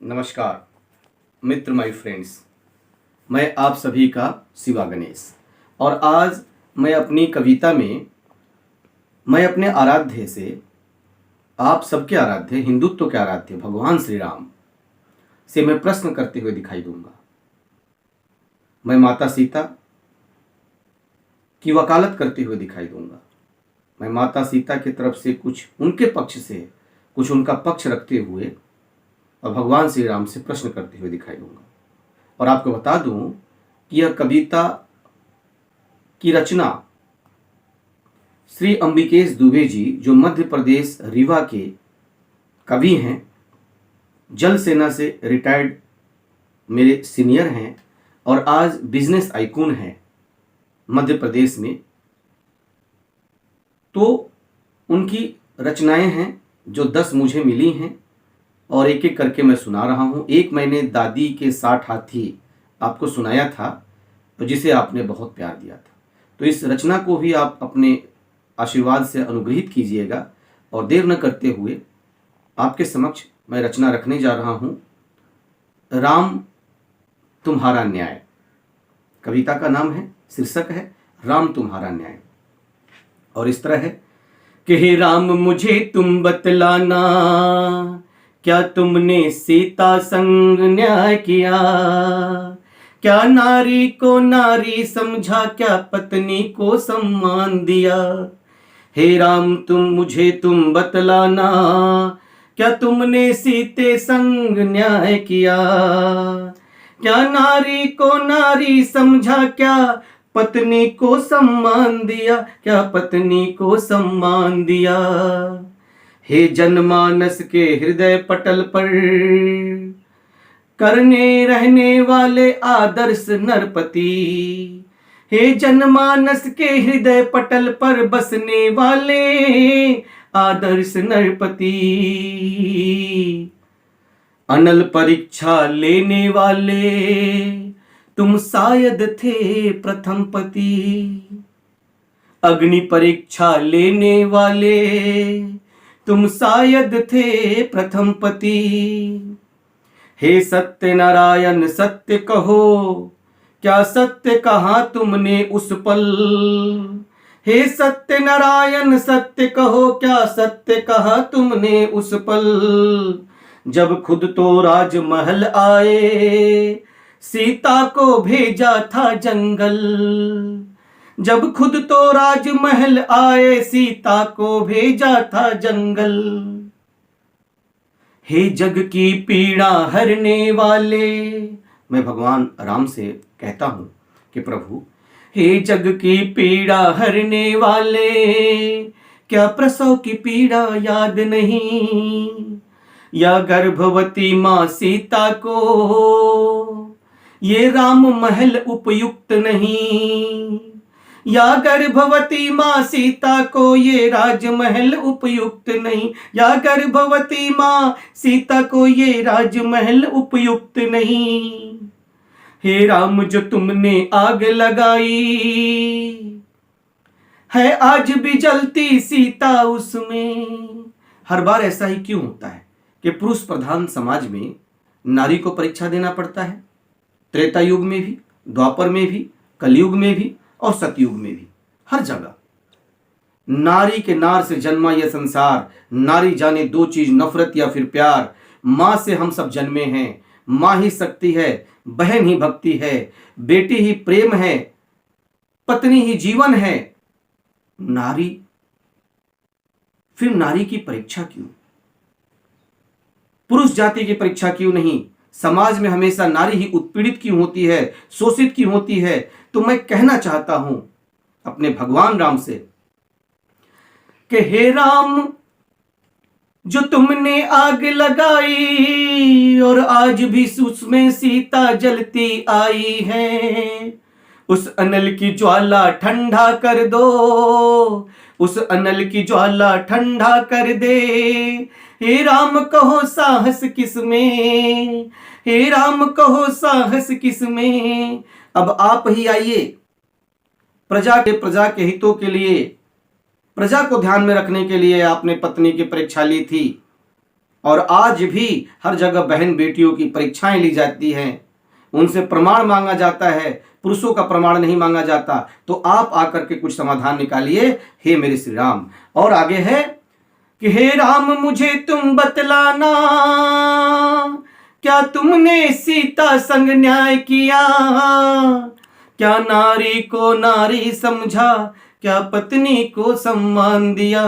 नमस्कार मित्र, my friends. मैं आप सभी का शिवा गणेश। और आज मैं अपनी कविता में मैं अपने आराध्य से, आप सबके आराध्य, हिंदुत्व के आराध्य भगवान श्री राम से मैं प्रश्न करते हुए दिखाई दूंगा। मैं माता सीता की वकालत करते हुए दिखाई दूंगा। मैं माता सीता की तरफ से कुछ उनके पक्ष से, कुछ उनका पक्ष रखते हुए और भगवान श्री राम से प्रश्न करते हुए दिखाई दूंगा। और आपको बता दूं कि यह कविता की रचना श्री अंबिकेश दुबे जी, जो मध्य प्रदेश रीवा के कवि हैं, जल सेना से रिटायर्ड मेरे सीनियर हैं और आज बिजनेस आइकून हैं मध्य प्रदेश में। तो उनकी रचनाएं हैं जो 10 मुझे मिली हैं और एक एक करके मैं सुना रहा हूं। एक मैंने दादी के 60 हाथी आपको सुनाया था, तो जिसे आपने बहुत प्यार दिया था। तो इस रचना को भी आप अपने आशीर्वाद से अनुग्रहित कीजिएगा। और देर न करते हुए आपके समक्ष मैं रचना रखने जा रहा हूं, राम तुम्हारा न्याय। कविता का नाम है, शीर्षक है राम तुम्हारा न्याय। और इस तरह है कि हे राम मुझे तुम बतलाना, क्या तुमने सीता संग न्याय किया? क्या नारी को नारी समझा, क्या पत्नी को सम्मान दिया? हे राम तुम बतलाना, क्या तुमने सीते संग न्याय किया? क्या नारी को नारी समझा, क्या पत्नी को सम्मान दिया? क्या पत्नी को सम्मान दिया? हे जनमानस के हृदय पटल पर करने रहने वाले आदर्श नरपति, हे जनमानस के हृदय पटल पर बसने वाले आदर्श नरपति, अनल परीक्षा लेने वाले तुम शायद थे प्रथम पति। अग्नि परीक्षा लेने वाले तुम शायद थे प्रथम पति। हे सत्य नारायण सत्य कहो, क्या सत्य कहा तुमने उस पल? हे सत्य नारायण सत्य कहो, क्या सत्य कहा तुमने उस पल? जब खुद तो राजमहल आए, सीता को भेजा था जंगल। जब खुद तो राजमहल आए, सीता को भेजा था जंगल। हे जग की पीड़ा हरने वाले, मैं भगवान राम से कहता हूं कि प्रभु, हे जग की पीड़ा हरने वाले, क्या प्रसव की पीड़ा याद नहीं? या गर्भवती मां सीता को ये राम महल उपयुक्त नहीं? या गर्भवती मां सीता को ये राजमहल उपयुक्त नहीं? या गर्भवती मां सीता को ये राजमहल उपयुक्त नहीं? हे राम जो तुमने आग लगाई है, आज भी जलती सीता उसमें। हर बार ऐसा ही क्यों होता है कि पुरुष प्रधान समाज में नारी को परीक्षा देना पड़ता है? त्रेता युग में भी, द्वापर में भी, कलयुग में भी और सतयुग में भी, हर जगह नारी के नार से जन्मा यह संसार। नारी जाने दो चीज, नफरत या फिर प्यार। मां से हम सब जन्मे हैं, मां ही शक्ति है, बहन ही भक्ति है, बेटी ही प्रेम है, पत्नी ही जीवन है। नारी, फिर नारी की परीक्षा क्यों? पुरुष जाति की परीक्षा क्यों नहीं? समाज में हमेशा नारी ही उत्पीड़ित क्यों होती है, शोषित क्यों होती है? तो मैं कहना चाहता हूं अपने भगवान राम से कि हे राम जो तुमने आग लगाई और आज भी उसमें सीता जलती आई है, उस अनल की ज्वाला ठंडा कर दो, उस अनल की ज्वाला ठंडा कर दे। हे राम कहो साहस किसमें, हे राम कहो साहस किसमें? अब आप ही आइए, प्रजा के हितों के लिए, प्रजा को ध्यान में रखने के लिए आपने पत्नी की परीक्षा ली थी और आज भी हर जगह बहन बेटियों की परीक्षाएं ली जाती हैं, उनसे प्रमाण मांगा जाता है, पुरुषों का प्रमाण नहीं मांगा जाता। तो आप आकर के कुछ समाधान निकालिए हे मेरे श्री राम। और आगे है कि हे राम मुझे तुम बतलाना, क्या तुमने सीता संग न्याय किया, क्या नारी को नारी समझा, क्या पत्नी को सम्मान दिया।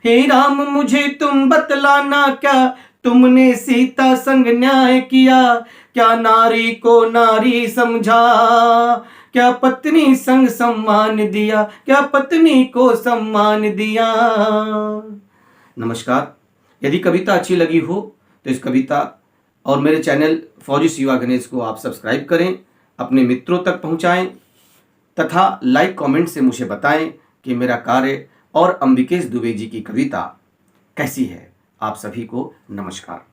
हे राम मुझे तुम बतलाना, क्या तुमने सीता संग न्याय किया, क्या नारी को नारी समझा, क्या पत्नी संग सम्मान दिया, क्या पत्नी को सम्मान दिया। नमस्कार। यदि कविता अच्छी लगी हो तो इस कविता और मेरे चैनल फौजी शिवा गणेश को आप सब्सक्राइब करें, अपने मित्रों तक पहुंचाएं तथा लाइक कमेंट से मुझे बताएं कि मेरा कार्य और अंबिकेश दुबे जी की कविता कैसी है। आप सभी को नमस्कार।